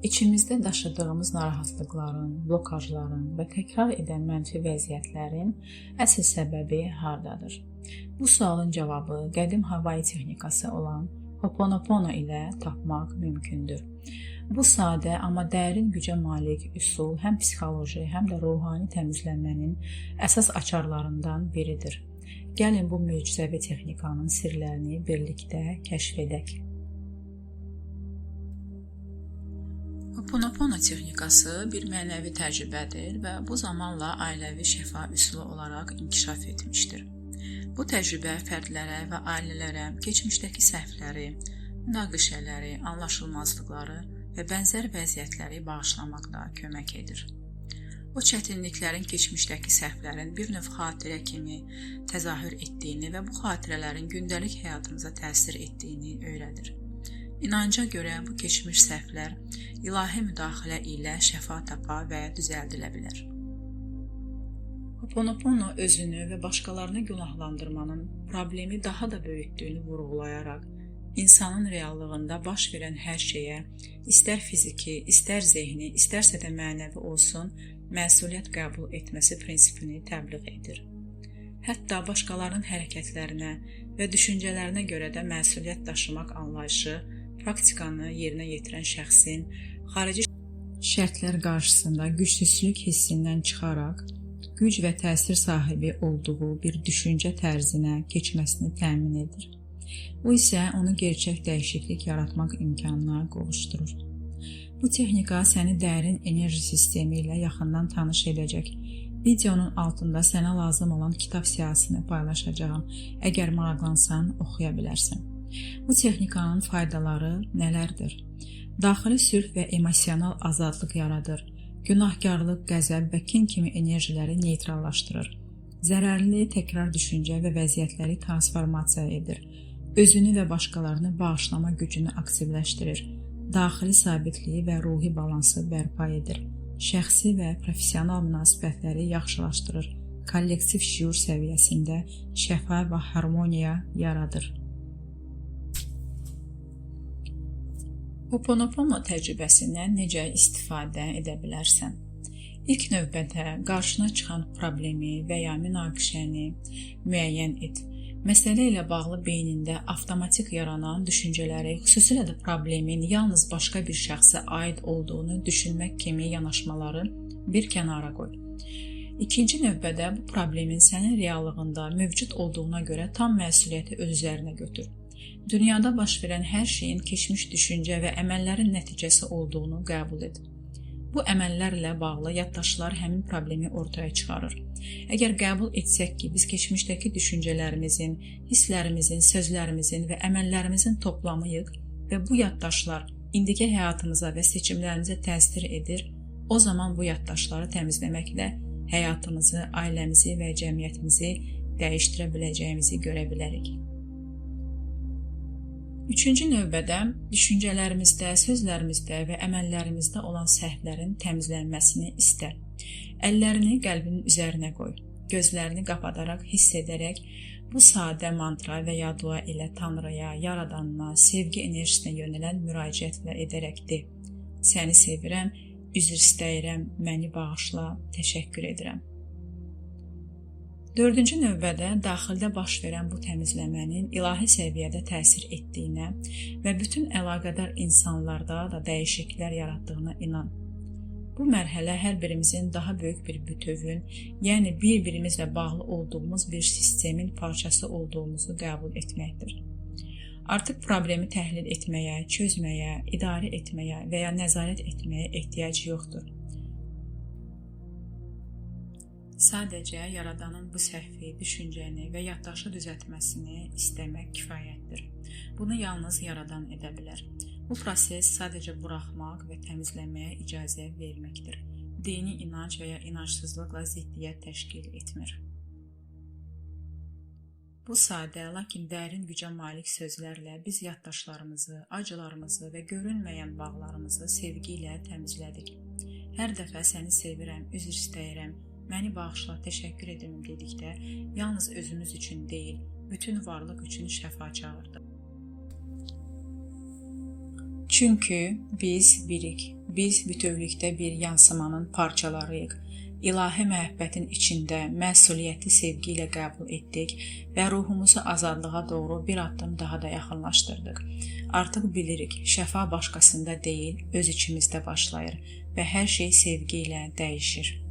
İçimizdə daşıdığımız narahatlıqların, blokajların və təkrar edən mənfi vəziyyətlərin əsl səbəbi hardadır? Bu sualın cavabı qədim Havai texnikası olan Ho'oponopono ilə tapmaq mümkündür. Bu sadə, amma dərin gücə malik üsul həm psixoloji, həm də ruhani təmizlənmənin əsas açarlarından biridir. Gəlin bu möcüzəvi texnikanın sirlərini birlikdə kəşf edək. Ho'oponopono texnikası bir mənəvi təcrübədir və bu zamanla ailəvi şəfa üsulu olaraq inkişaf etmişdir. Bu təcrübə fərdlərə və ailələrə keçmişdəki səhvləri, münaqişələri, anlaşılmazlıqları və bənzər vəziyyətləri bağışlamaqda kömək edir. O çətinliklərin keçmişdəki səhvlərin bir növ xatirə kimi təzahür etdiyini və bu xatirələrin gündəlik həyatımıza təsir etdiyini öyrədir. İnanca görə bu keçmiş səhvlər ilahi müdaxilə ilə şəfa tapa və düzəldilə bilər. Ho'oponopono özünü və başqalarını günahlandırmanın problemi daha da böyütdüyünü vurğulayaraq, insanın reallığında baş verən hər şeyə, istər fiziki, istər zehni, istərsə də mənəvi olsun, məsuliyyət qəbul etməsi prinsipini təbliğ edir. Hətta başqalarının hərəkətlərinə və düşüncələrinə görə də məsuliyyət daşımaq anlayışı praktikanı yerinə yetirən şəxsin xarici şərtlər qarşısında gücsüzlük hissindən çıxaraq, güc və təsir sahibi olduğu bir düşüncə tərzinə keçməsini təmin edir. Bu isə onu gerçək dəyişiklik yaratmaq imkanına qovuşdurur. Bu texnika səni dərin enerji sistemi ilə yaxından tanış edəcək. Videonun altında sənə lazım olan kitab siyahısını paylaşacağam. Əgər maraqlansan, oxuya bilərsən. Bu texnikanın faydaları nələrdir? Daxili sülh və emosional azadlıq yaradır. Günahkarlıq, qəzəb və kin kimi enerjiləri neytrallaşdırır. Zərərli təkrar düşüncə və vəziyyətləri transformasiya edir. Özünü və başqalarını bağışlama gücünü aktivləşdirir. Daxili sabitliyi və ruhi balansı bərpa edir. Şəxsi və professional münasibətləri yaxşılaşdırır. Kollektiv şüur səviyyəsində şəfa və harmoniya yaradır. Ho'oponopono təcrübəsindən necə istifadə edə bilərsən? İlk növbədə qarşına çıxan problemi və ya münaqişəni müəyyən et. Məsələ ilə bağlı beynində avtomatik yaranan düşüncələri, xüsusilə də problemin yalnız başqa bir şəxsə aid olduğunu düşünmək kimi yanaşmaları bir kənara qoy. İkinci növbədə bu problemin sənin reallığında mövcud olduğuna görə tam məsuliyyəti öz üzərinə götür. Dünyada baş verən hər şeyin keçmiş düşüncə və əməllərin nəticəsi olduğunu qəbul et. Bu əməllərlə bağlı yaddaşlar həmin problemi ortaya çıxarır. Əgər qəbul etsək ki, biz keçmişdəki düşüncələrimizin, hisslərimizin, sözlərimizin və əməllərimizin toplamıyıq və bu yaddaşlar indiki həyatımıza və seçimlərimizə təsir edir, o zaman bu yaddaşları təmizləməklə həyatımızı, ailəmizi və cəmiyyətimizi dəyişdirə biləcəyimizi görə bilərik. Üçüncü növbədə düşüncələrimizdə, sözlərimizdə və əməllərimizdə olan səhvlərin təmizlənməsini istə. Əllərini qəlbinin üzərinə qoy. Gözlərini qapadaraq, hiss edərək bu sadə mantra və ya dua ilə Tanrıya, Yaradanına, sevgi enerjisinə yönələn müraciətlə edərək de. Səni sevirəm, üzr istəyirəm, məni bağışla, təşəkkür edirəm. Dördüncü növbədə daxildə baş verən bu təmizləmənin ilahi səviyyədə təsir etdiyinə və bütün əlaqədar insanlarda da dəyişikliklər yaratdığına inan. Bu mərhələ hər birimizin daha böyük bir bütövün, yəni bir-birimizlə bağlı olduğumuz bir sistemin parçası olduğumuzu qəbul etməkdir. Artıq problemi təhlil etməyə, çözməyə, idarə etməyə və ya nəzarət etməyə ehtiyac yoxdur. Sadəcə Yaradanın bu səhvi, düşüncəni və yaddaşı düzəltməsini istəmək kifayətdir. Bunu yalnız Yaradan edə bilər. Bu proses sadəcə buraxmaq və təmizlənməyə icazə verməkdir. Dini inanc və ya inancsızlıqla ziddiyyət təşkil etmir. Bu sadə, lakin dərin gücə malik sözlərlə biz yaddaşlarımızı, acılarımızı və görünməyən bağlarımızı sevgi ilə təmizlədik. Hər dəfə səni sevirəm, üzr istəyirəm, məni bağışla, təşəkkür edirəm dedikdə, yalnız özümüz üçün deyil, bütün varlıq üçün şəfa çağırdı. Çünki biz birik, biz bütövlükdə bir yansımanın parçalarıyıq. İlahi məhəbbətin içində məsuliyyəti sevgi ilə qəbul etdik və ruhumuzu azadlığa doğru bir addım daha da yaxınlaşdırdıq. Artıq bilirik, şəfa başqasında deyil, öz içimizdə başlayır və hər şey sevgi ilə dəyişir.